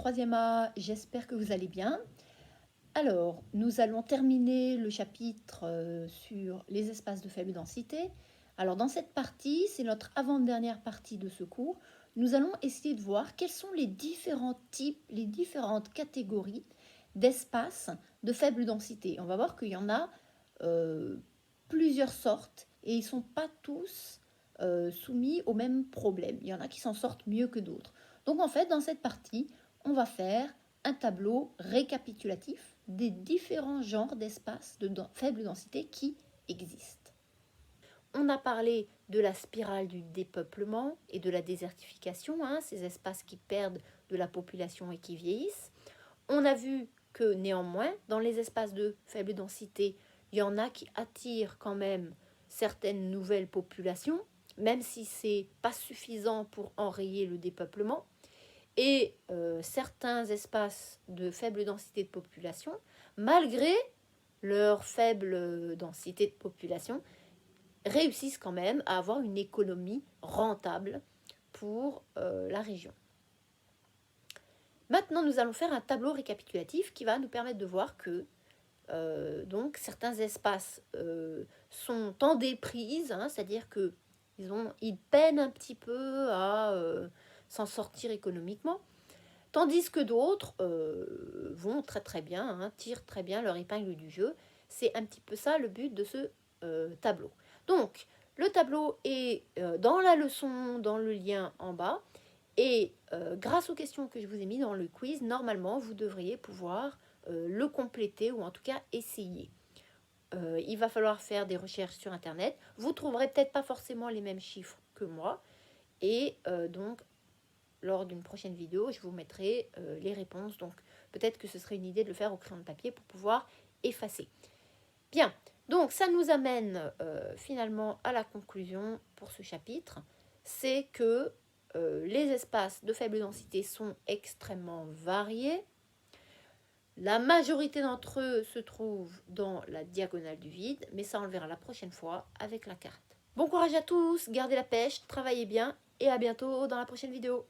troisième A, j'espère que vous allez bien. Alors, nous allons terminer le chapitre sur les espaces de faible densité. Alors, dans cette partie, c'est notre avant-dernière partie de ce cours, nous allons essayer de voir quels sont les différents types, les différentes catégories d'espaces de faible densité. On va voir qu'il y en a plusieurs sortes et ils ne sont pas tous soumis au même problème. Il y en a qui s'en sortent mieux que d'autres. Donc, en fait, dans cette partie, on va faire un tableau récapitulatif des différents genres d'espaces de faible densité qui existent. On a parlé de la spirale du dépeuplement et de la désertification, ces espaces qui perdent de la population et qui vieillissent. On a vu que néanmoins, dans les espaces de faible densité, il y en a qui attirent quand même certaines nouvelles populations, même si ce n'est pas suffisant pour enrayer le dépeuplement. Et certains espaces de faible densité de population, malgré leur faible densité de population, réussissent quand même à avoir une économie rentable pour la région. Maintenant, nous allons faire un tableau récapitulatif qui va nous permettre de voir que donc certains espaces sont en déprise, c'est-à-dire qu'ils peinent un petit peu à s'en sortir économiquement, tandis que d'autres vont très très bien, tirent très bien leur épingle du jeu. C'est un petit peu ça le but de ce tableau. Donc, le tableau est dans la leçon, dans le lien en bas. Et grâce aux questions que je vous ai mises dans le quiz, normalement, vous devriez pouvoir le compléter ou en tout cas essayer. Il va falloir faire des recherches sur Internet. Vous trouverez peut-être pas forcément les mêmes chiffres que moi. Et donc, lors d'une prochaine vidéo, je vous mettrai les réponses. Donc, peut-être que ce serait une idée de le faire au crayon de papier pour pouvoir effacer. Bien, donc ça nous amène finalement à la conclusion pour ce chapitre. C'est que les espaces de faible densité sont extrêmement variés. La majorité d'entre eux se trouvent dans la diagonale du vide, mais ça on le verra la prochaine fois avec la carte. Bon courage à tous, gardez la pêche, travaillez bien et à bientôt dans la prochaine vidéo.